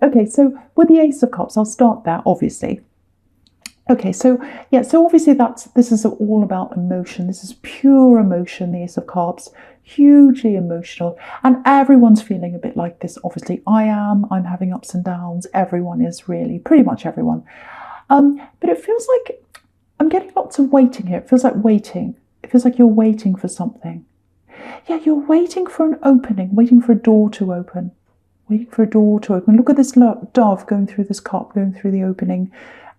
Okay, so with the Ace of Cups, I'll start there, obviously. Okay, so yeah, so obviously this is all about emotion. This is pure emotion, the Ace of Cups, hugely emotional. And everyone's feeling a bit like this, obviously. I'm having ups and downs. Everyone is really, pretty much everyone. But it feels like I'm getting lots of waiting here. It feels like waiting. It feels like you're waiting for something. Yeah, you're waiting for an opening, waiting for a door to open. Waiting for a door to open. Look at this dove going through this cup, going through the opening,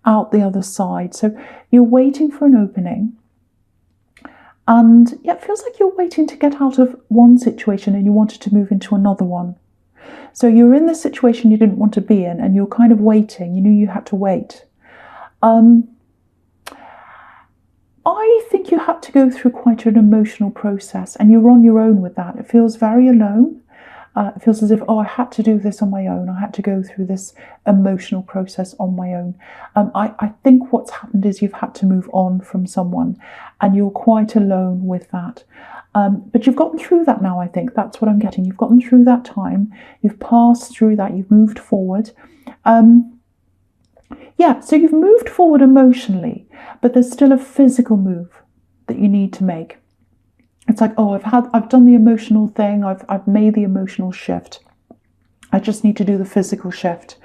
out the other side. So you're waiting for an opening. And yeah, it feels like you're waiting to get out of one situation and you wanted to move into another one. So you're in this situation you didn't want to be in and you're kind of waiting. You knew you had to wait. I think you had to go through quite an emotional process and you're on your own with that. It feels very alone. It feels as if, oh, I had to do this on my own. I had to go through this emotional process on my own. I think what's happened is you've had to move on from someone and you're quite alone with that. But you've gotten through that now, I think. That's what I'm getting. You've gotten through that time. You've passed through that. You've moved forward. Yeah, so you've moved forward emotionally, but there's still a physical move that you need to make. It's like, oh, I've done the emotional thing. I've made the emotional shift. I just need to do the physical shift.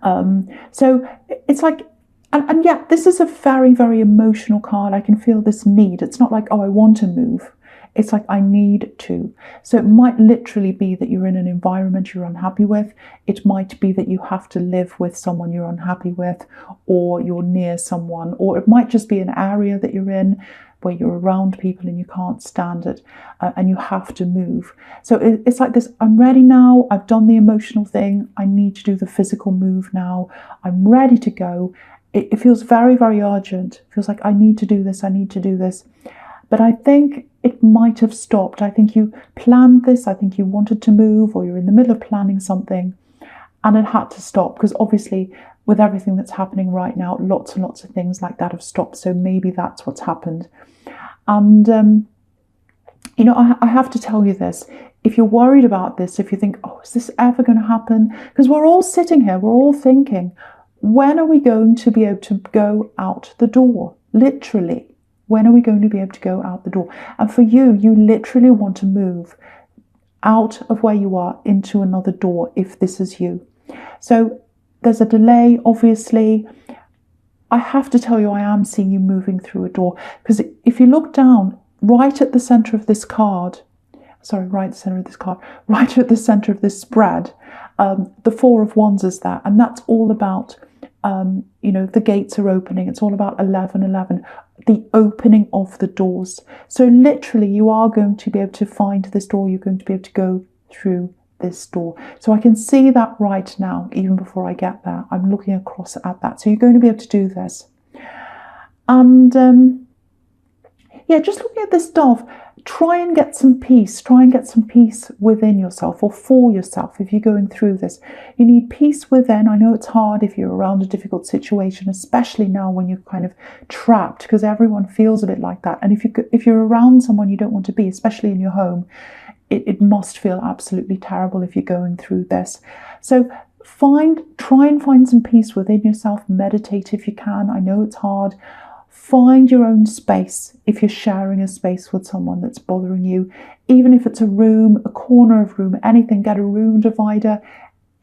So it's like, and yeah, this is a very, very emotional card. I can feel this need. It's not like, oh, I want to move. It's like, I need to. So it might literally be that you're in an environment you're unhappy with. It might be that you have to live with someone you're unhappy with, or you're near someone, or it might just be an area that you're in where you're around people and you can't stand it and you have to move. So it's like this, I'm ready now, I've done the emotional thing, I need to do the physical move now, I'm ready to go. It feels very, very urgent. It feels like I need to do this, I need to do this. But I think it might have stopped. I think you planned this, I think you wanted to move, or you're in the middle of planning something and it had to stop because obviously with everything that's happening right now, lots and lots of things like that have stopped. So maybe that's what's happened. And, you know, I have to tell you this. If you're worried about this, if you think, oh, is this ever going to happen? Because we're all sitting here, we're all thinking, when are we going to be able to go out the door? Literally, when are we going to be able to go out the door? And for you, you literally want to move out of where you are into another door if this is you. So there's a delay, obviously. I have to tell you, I am seeing you moving through a door, because if you look down right at the center of this card, right at the center of this spread, the Four of Wands is there, and that's all about, you know, the gates are opening. It's all about 11:11, the opening of the doors. So literally, you are going to be able to find this door. You're going to be able to go through this door. So I can see that right now, even before I get there. I'm looking across at that. So you're going to be able to do this. And yeah, just looking at this dove, try and get some peace. Try and get some peace within yourself or for yourself if you're going through this. You need peace within. I know it's hard if you're around a difficult situation, especially now when you're kind of trapped, because everyone feels a bit like that. And if you're around someone you don't want to be, especially in your home, it must feel absolutely terrible if you're going through this. So try and find some peace within yourself. Meditate if you can. I know it's hard. Find your own space if you're sharing a space with someone that's bothering you. Even if it's a room, a corner of room, anything, get a room divider,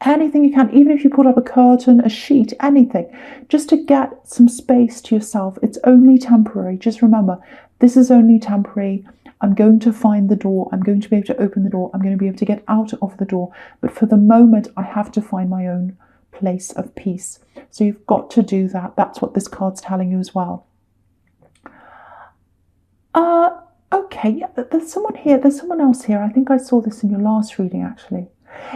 anything you can. Even if you put up a curtain, a sheet, anything, just to get some space to yourself. It's only temporary. Just remember, this is only temporary. I'm going to find the door. I'm going to be able to open the door. I'm going to be able to get out of the door. But for the moment, I have to find my own place of peace. So you've got to do that. That's what this card's telling you as well. Okay, yeah, there's someone here. There's someone else here. I think I saw this in your last reading, actually.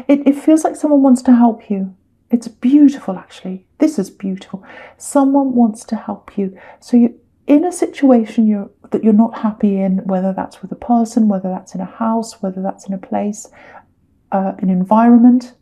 It feels like someone wants to help you. It's beautiful, actually. This is beautiful. Someone wants to help you. So you're in a situation that you're not happy in, whether that's with a person, whether that's in a house, whether that's in a place, an environment.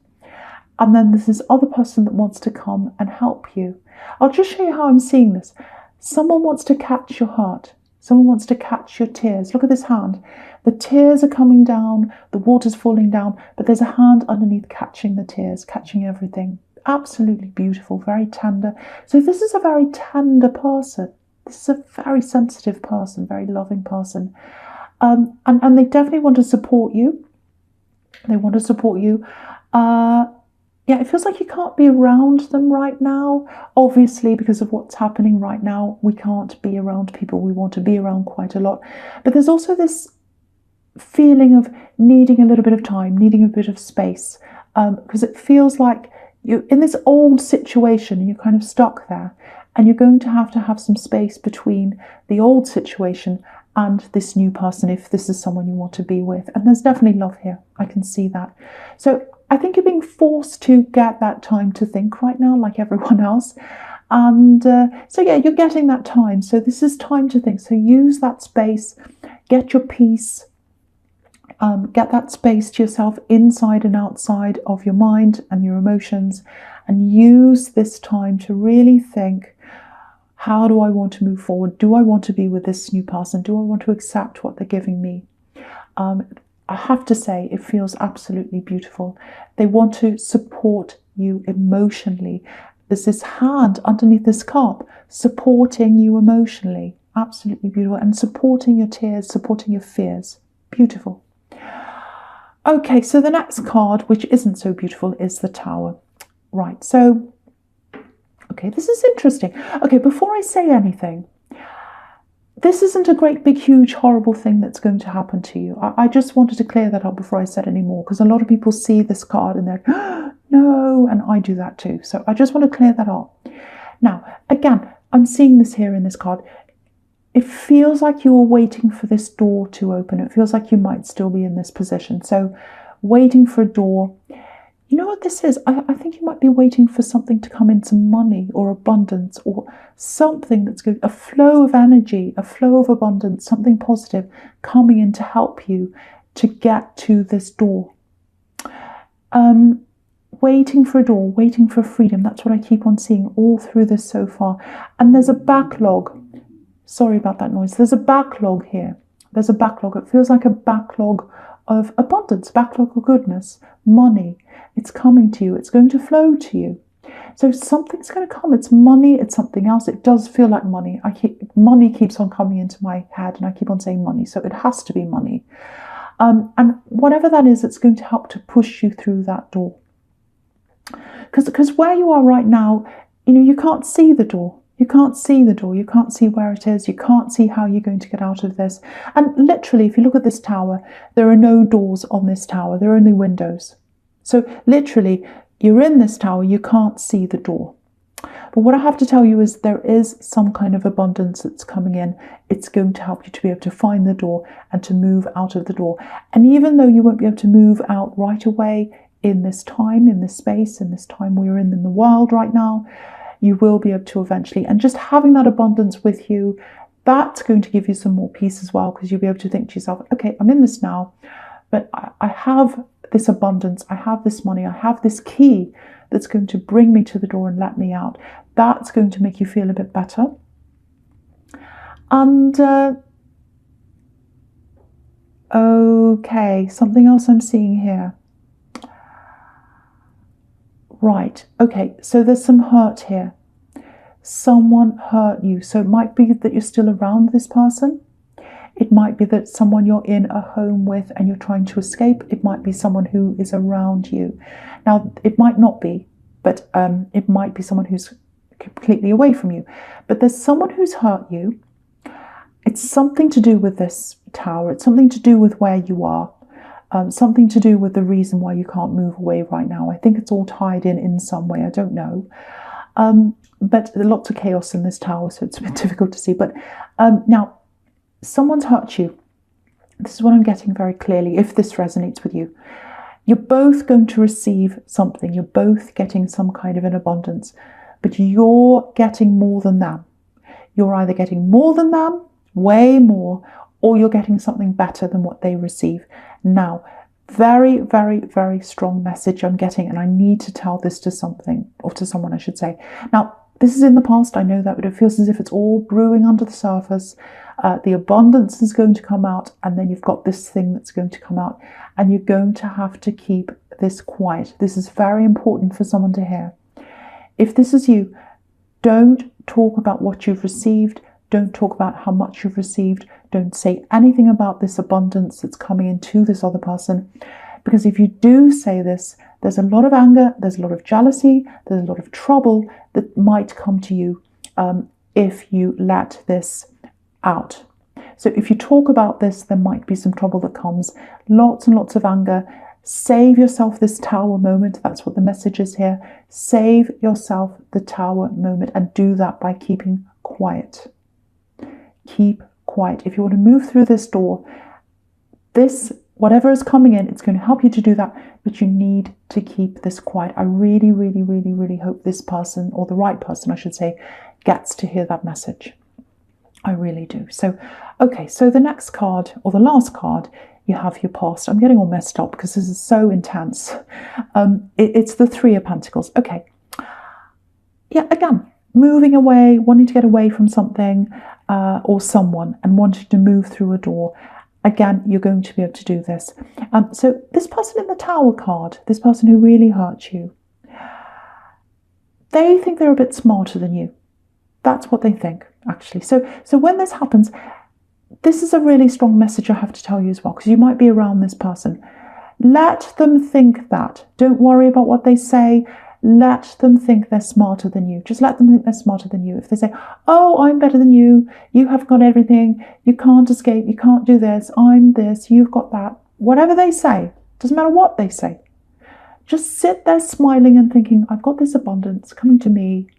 And then there's this other person that wants to come and help you. I'll just show you how I'm seeing this. Someone wants to catch your heart. Someone wants to catch your tears. Look at this hand. The tears are coming down, the water's falling down, but there's a hand underneath catching the tears, catching everything. Absolutely beautiful, very tender. So this is a very tender person. This is a very sensitive person, very loving person. And they definitely want to support you. They want to support you. Yeah, it feels like you can't be around them right now. Obviously, because of what's happening right now, we can't be around people we want to be around quite a lot. But there's also this feeling of needing a little bit of time, needing a bit of space, because it feels like you're in this old situation, you're kind of stuck there, and you're going to have some space between the old situation and this new person, if this is someone you want to be with. And there's definitely love here. I can see that. So I think you're being forced to get that time to think right now, like everyone else. And so, yeah, you're getting that time. So this is time to think. So use that space, get your peace, get that space to yourself inside and outside of your mind and your emotions, and use this time to really think, how do I want to move forward? Do I want to be with this new person? Do I want to accept what they're giving me? I have to say, it feels absolutely beautiful. They want to support you emotionally. There's this hand underneath this cup supporting you emotionally. Absolutely beautiful. And supporting your tears, supporting your fears. Beautiful. Okay, so the next card, which isn't so beautiful, is the Tower. Right, so, okay, this is interesting. Okay, before I say anything, this isn't a great, big, huge, horrible thing that's going to happen to you. I just wanted to clear that up before I said any more, because a lot of people see this card and they're, oh, no, and I do that too. So I just want to clear that up. Now, again, I'm seeing this here in this card. It feels like you are waiting for this door to open. It feels like you might still be in this position. So waiting for a door. You know what this is? I think you might be waiting for something to come into money or abundance, or something that's good, a flow of energy, a flow of abundance, something positive coming in to help you to get to this door. Waiting for a door, waiting for freedom. That's what I keep on seeing all through this so far. And there's a backlog. Sorry about that noise. There's a backlog here. There's a backlog. It feels like a backlog of abundance, backlog of goodness, money. It's coming to you. It's going to flow to you. So something's going to come. It's money. It's something else. It does feel like money. Money keeps on coming into my head, and I keep on saying money. So it has to be money. And whatever that is, it's going to help to push you through that door. Because where you are right now, you can't see the door. You can't see the door. You can't see where it is. You can't see how you're going to get out of this. And literally, if you look at this tower, there are no doors on this tower. There are only windows. So literally, you're in this tower. You can't see the door. But what I have to tell you is there is some kind of abundance that's coming in. It's going to help you to be able to find the door and to move out of the door. And even though you won't be able to move out right away in this time, in this space, in this time we're in the world right now, you will be able to eventually. And just having that abundance with you, that's going to give you some more peace as well, because you'll be able to think to yourself, okay, I'm in this now, but I have this abundance, I have this money, I have this key that's going to bring me to the door and let me out. That's going to make you feel a bit better. And okay, something else I'm seeing here. Right, okay, so there's some hurt here. Someone hurt you. So it might be that you're still around this person. It might be that someone you're in a home with and you're trying to escape. It might be someone who is around you. Now, it might not be, but it might be someone who's completely away from you. But there's someone who's hurt you. It's something to do with this tower. It's something to do with where you are. Something to do with the reason why you can't move away right now. I think it's all tied in some way. I don't know. But there's lots of chaos in this tower, so it's a bit difficult to see. But now, someone's hurt you. This is what I'm getting very clearly, if this resonates with you. You're both going to receive something. You're both getting some kind of an abundance. But you're getting more than them. You're either getting more than them, way more, or you're getting something better than what they receive. Now, very, very, very strong message I'm getting, and I need to tell this to something, or to someone I should say. Now, this is in the past, I know that, but it feels as if it's all brewing under the surface. The abundance is going to come out, and then you've got this thing that's going to come out, and you're going to have to keep this quiet. This is very important for someone to hear. if this is you, don't talk about what you've received. Don't talk about how much you've received. Don't say anything about this abundance that's coming into this other person. Because if you do say this, there's a lot of anger, there's a lot of jealousy, there's a lot of trouble that might come to you if you let this out. So if you talk about this, there might be some trouble that comes. Lots and lots of anger. Save yourself this tower moment. That's what the message is here. Save yourself the tower moment, and do that by keeping quiet. Keep quiet. If you want to move through this door, this, whatever is coming in, it's going to help you to do that, but you need to keep this quiet. I really, really, really, really hope this person, or the right person, I should say, gets to hear that message. I really do. So, okay, so the next card, or the last card, you have your past. I'm getting all messed up because this is so intense. It's the Three of Pentacles. Okay. Yeah, again, moving away, wanting to get away from something or someone, and wanting to move through a door. Again, you're going to be able to do this. So this person in the Tower card, this person who really hurt you, they think they're a bit smarter than you. That's what they think, actually. So when this happens, this is a really strong message I have to tell you as well, because you might be around this person. Let them think that. Don't worry about what they say. Let them think they're smarter than you. Just let them think they're smarter than you. If they say, oh, I'm better than you, you have got everything, you can't escape, you can't do this, I'm this, you've got that. Whatever they say, doesn't matter what they say. Just sit there smiling and thinking, I've got this abundance coming to me.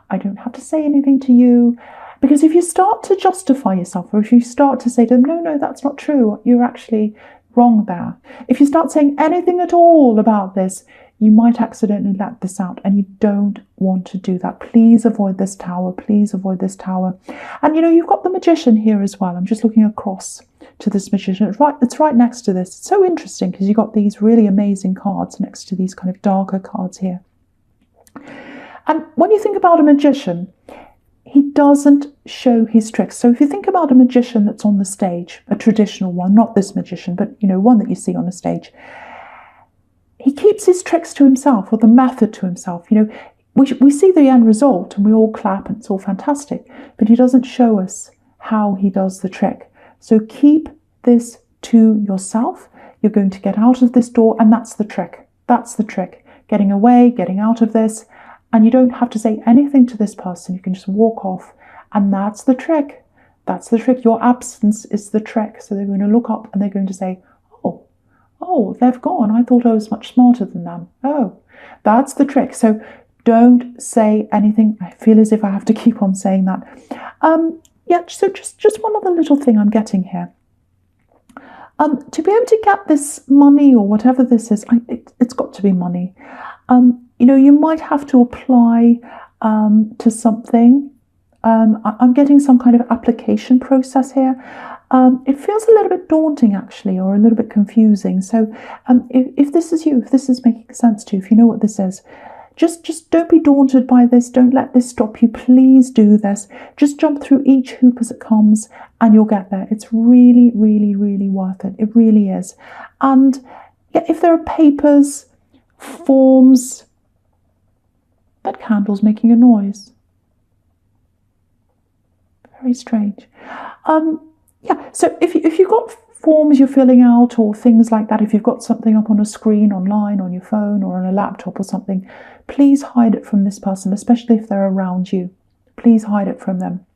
I don't have to say anything to you. Because if you start to justify yourself, or if you start to say to them, no, that's not true, you're actually wrong there. If you start saying anything at all about this, you might accidentally let this out, and you don't want to do that. Please avoid this tower. Please avoid this tower. And you've got the Magician here as well. I'm just looking across to this Magician. It's right next to this. It's so interesting because you've got these really amazing cards next to these kind of darker cards here. And when you think about a magician, he doesn't show his tricks. So if you think about a magician that's on the stage, a traditional one, not this magician, but one that you see on the stage, he keeps his tricks to himself, or the method to himself. We see the end result and we all clap and it's all fantastic, but he doesn't show us how he does the trick. So keep this to yourself. You're going to get out of this door, and that's the trick. That's the trick. Getting away, getting out of this. And you don't have to say anything to this person. You can just walk off. And that's the trick. That's the trick. Your absence is the trick. So they're going to look up and they're going to say, oh, they've gone. I thought I was much smarter than them. Oh, that's the trick. So don't say anything. I feel as if I have to keep on saying that. So just one other little thing I'm getting here. To be able to get this money, or whatever this is, it's got to be money. You might have to apply to something. I'm getting some kind of application process here. It feels a little bit daunting, actually, or a little bit confusing. So if this is you, if this is making sense to you, if you know what this is, just don't be daunted by this. Don't let this stop you. Please do this. Just jump through each hoop as it comes and you'll get there. It's really, really, really worth it. It really is. And if there are papers, forms, that candle's making a noise. Very strange. So if you've got forms you're filling out or things like that, if you've got something up on a screen online, on your phone or on a laptop or something, please hide it from this person, especially if they're around you. Please hide it from them.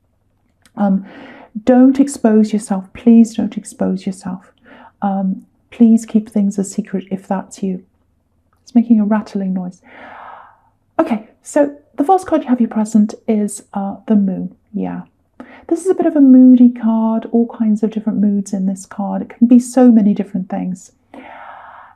Don't expose yourself. Please don't expose yourself. Please keep things a secret if that's you. It's making a rattling noise. Okay, so the first card you have here present is the Moon. Yeah. This is a bit of a moody card, all kinds of different moods in this card. It can be so many different things.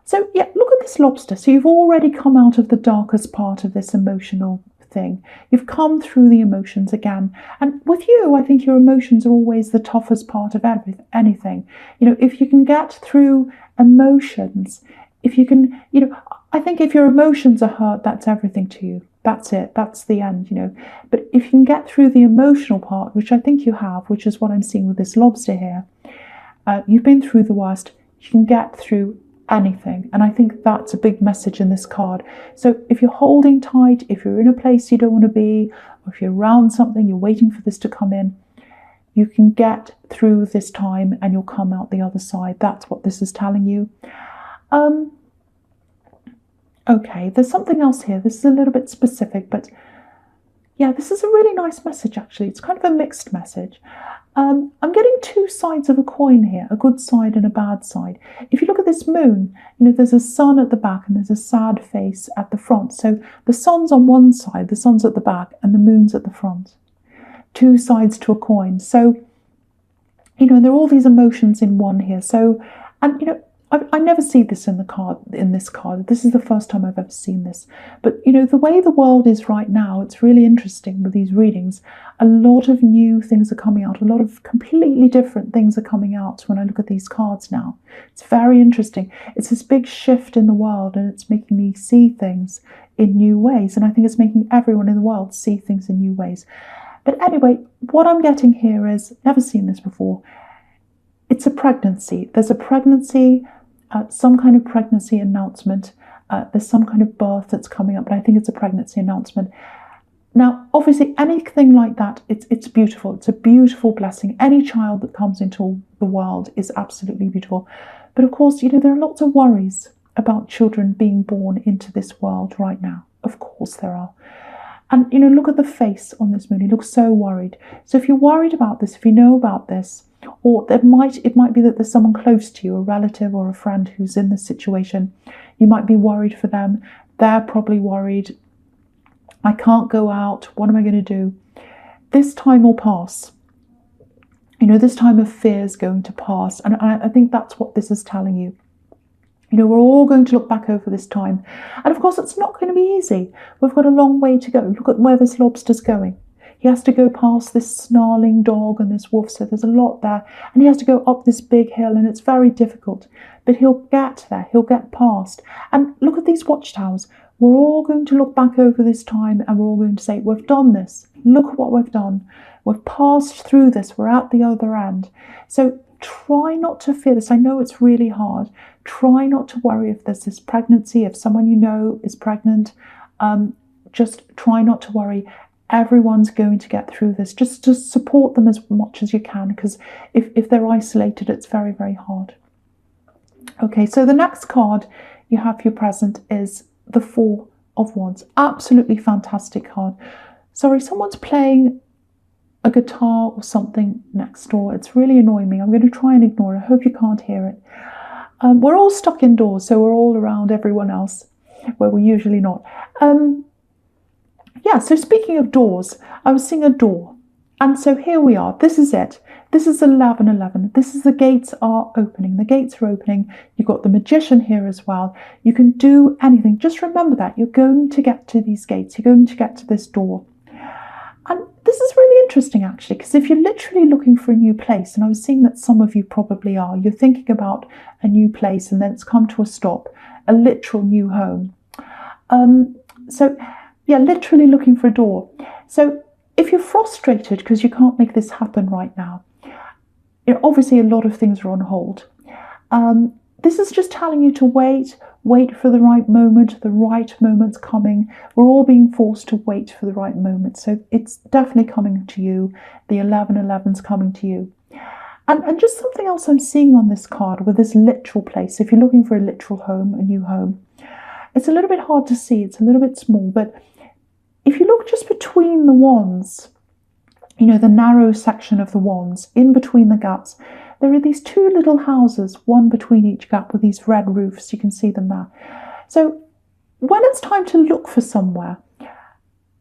So yeah, look at this lobster. So you've already come out of the darkest part of this emotional thing. You've come through the emotions again. And with you, I think your emotions are always the toughest part of anything. If you can get through emotions, if you can, I think if your emotions are hurt, that's everything to you. That's it. That's the end, But if you can get through the emotional part, which I think you have, which is what I'm seeing with this lobster here, you've been through the worst. You can get through anything. And I think that's a big message in this card. So if you're holding tight, if you're in a place you don't want to be, or if you're around something, you're waiting for this to come in, you can get through this time and you'll come out the other side. That's what this is telling you. Okay, there's something else here. This is a little bit specific, but yeah, this is a really nice message, actually. It's kind of a mixed message. I'm getting two sides of a coin here, a good side and a bad side. If you look at this moon, there's a sun at the back and there's a sad face at the front. So the sun's on one side, the sun's at the back, and the moon's at the front. Two sides to a coin. So, there are all these emotions in one here. So, and I never see this in this card. This is the first time I've ever seen this. But, the way the world is right now, it's really interesting with these readings. A lot of new things are coming out. A lot of completely different things are coming out when I look at these cards now. It's very interesting. It's this big shift in the world, and it's making me see things in new ways. And I think it's making everyone in the world see things in new ways. But anyway, what I'm getting here is, never seen this before. It's a pregnancy. There's a pregnancy, some kind of pregnancy announcement. There's some kind of birth that's coming up, but I think it's a pregnancy announcement. Now, obviously, anything like that, it's beautiful. It's a beautiful blessing. Any child that comes into the world is absolutely beautiful. But of course, there are lots of worries about children being born into this world right now. Of course there are. And, look at the face on this moon. He looks so worried. So if you're worried about this, if you know about this, or it might be that there's someone close to you, a relative or a friend who's in this situation, you might be worried for them. They're probably worried. I can't go out. What am I going to do? This time will pass. This time of fear is going to pass. And I think that's what this is telling you. We're all going to look back over this time. And of course, it's not going to be easy. We've got a long way to go. Look at where this lobster's going. He has to go past this snarling dog and this wolf, so there's a lot there. And he has to go up this big hill, and it's very difficult. But he'll get there. He'll get past. And look at these watchtowers. We're all going to look back over this time, and we're all going to say, we've done this. Look at what we've done. We've passed through this. We're at the other end. So try not to fear this. I know it's really hard. Try not to worry if there's this pregnancy, if someone you know is pregnant. Just try not to worry. Everyone's going to get through this. Just support them as much as you can, because if they're isolated, it's very, very hard. Okay, so the next card you have for your present is the Four of Wands. Absolutely fantastic card. Sorry, someone's playing a guitar or something next door. It's really annoying me. I'm going to try and ignore it. I hope you can't hear it. We're all stuck indoors, so we're all around everyone else, where we're usually not. Yeah, so speaking of doors, I was seeing a door. And so here we are. This is it. This is 11:11. This is the gates are opening. The gates are opening. You've got the magician here as well. You can do anything. Just remember that. You're going to get to these gates. You're going to get to this door. And this is really interesting, actually, because if you're literally looking for a new place, and I was seeing that some of you probably are, you're thinking about a new place and then it's come to a stop, a literal new home. So, yeah, literally looking for a door. So if you're frustrated because you can't make this happen right now, obviously a lot of things are on hold. This is just telling you to wait for the right moment. The right moment's coming. We're all being forced to wait for the right moment. So it's definitely coming to you. The 11:11's coming to you. And just something else I'm seeing on this card with this literal place. If you're looking for a literal home, a new home, it's a little bit hard to see. It's a little bit small. But if you look just between the wands, the narrow section of the wands, in between the gaps, there are these two little houses, one between each gap with these red roofs. You can see them there. So when it's time to look for somewhere,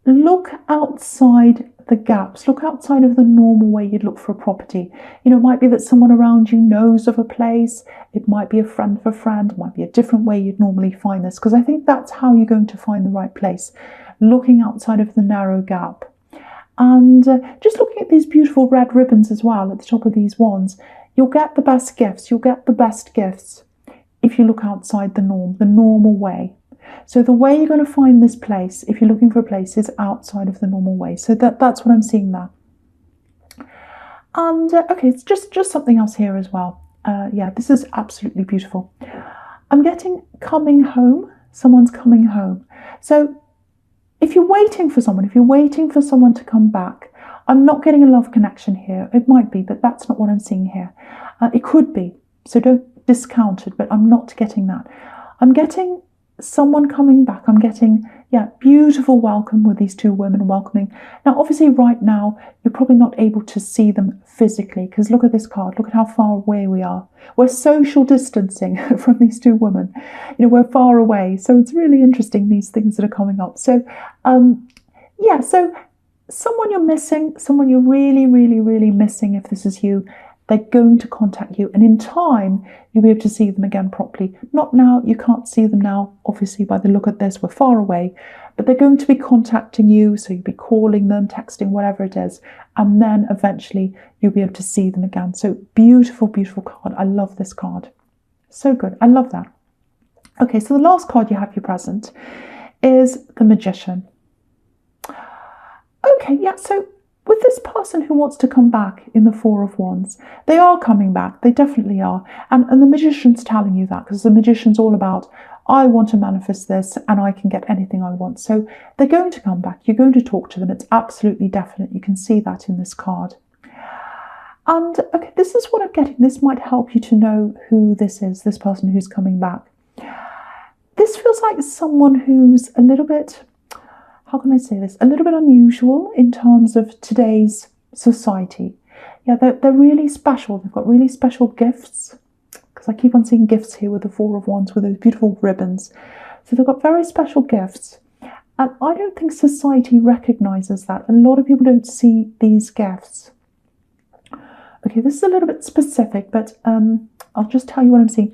look outside the gaps. Look outside of the normal way you'd look for a property. It might be that someone around you knows of a place. It might be a friend of a friend. It might be a different way you'd normally find this, because I think that's how you're going to find the right place. Looking outside of the narrow gap. And just looking at these beautiful red ribbons as well at the top of these wands, you'll get the best gifts. You'll get the best gifts if you look outside the norm, the normal way. So the way you're going to find this place, if you're looking for a place, is outside of the normal way. So that's what I'm seeing there. And okay, it's just something else here as well. Yeah, this is absolutely beautiful. I'm getting coming home. Someone's coming home. So if you're waiting for someone, to come back, I'm not getting a love connection here. It might be, but that's not what I'm seeing here. It could be, so don't discount it, but I'm not getting that. I'm getting someone coming back. I'm getting, beautiful welcome with these two women welcoming. Now, obviously, right now, you're probably not able to see them physically, because look at this card. Look at how far away we are. We're social distancing from these two women. We're far away. So it's really interesting, these things that are coming up. So, so someone you're missing, someone you're really, really, really missing, if this is you, they're going to contact you, and in time you'll be able to see them again properly. Not now, you can't see them now, obviously, by the look at this, we're far away, but they're going to be contacting you, so you'll be calling them, texting, whatever it is, and then eventually you'll be able to see them again. So beautiful, beautiful card. I love this card. So good. I love that. Okay, so the last card you have your present is the Magician. Okay, so with this person who wants to come back in the Four of Wands, they are coming back. They definitely are. And the Magician's telling you that, because the Magician's all about, I want to manifest this and I can get anything I want. So they're going to come back. You're going to talk to them. It's absolutely definite. You can see that in this card. And okay, this is what I'm getting. This might help you to know who this is, this person who's coming back. This feels like someone who's a little bit, how can I say this? A little bit unusual in terms of today's society. Yeah, they're really special. They've got really special gifts, because I keep on seeing gifts here with the Four of Wands with those beautiful ribbons. So they've got very special gifts. And I don't think society recognizes that. A lot of people don't see these gifts. Okay, this is a little bit specific, but I'll just tell you what I'm seeing.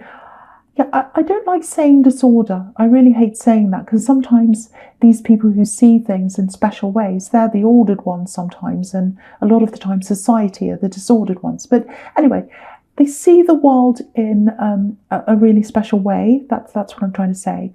Yeah, I don't like saying disorder. I really hate saying that, because sometimes these people who see things in special ways, they're the ordered ones sometimes, and a lot of the time society are the disordered ones. But anyway, they see the world in a really special way. That's what I'm trying to say.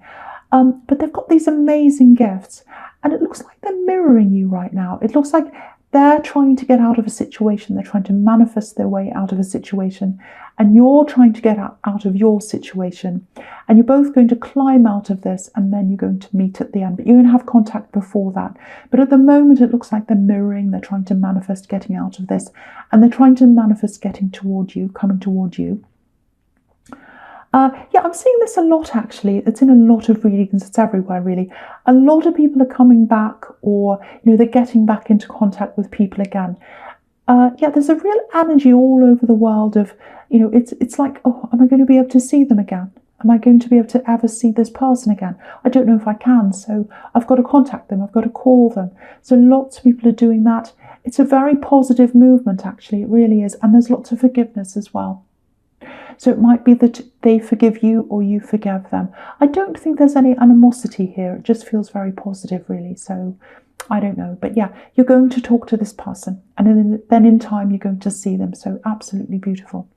But they've got these amazing gifts, and it looks like they're mirroring you right now. It looks like they're trying to get out of a situation. They're trying to manifest their way out of a situation. And you're trying to get out of your situation. And you're both going to climb out of this, and then you're going to meet at the end. But you're going to have contact before that. But at the moment, it looks like they're mirroring. They're trying to manifest getting out of this. And they're trying to manifest getting toward you, coming toward you. I'm seeing this a lot, actually. It's in a lot of readings. It's everywhere, really. A lot of people are coming back, or they're getting back into contact with people again. There's a real energy all over the world of, it's like, oh, am I going to be able to see them again? Am I going to be able to ever see this person again? I don't know if I can, so I've got to contact them. I've got to call them. So lots of people are doing that. It's a very positive movement, actually. It really is. And there's lots of forgiveness as well. So it might be that they forgive you or you forgive them. I don't think there's any animosity here. It just feels very positive, really. So I don't know. But yeah, you're going to talk to this person, and then in time you're going to see them. So absolutely beautiful.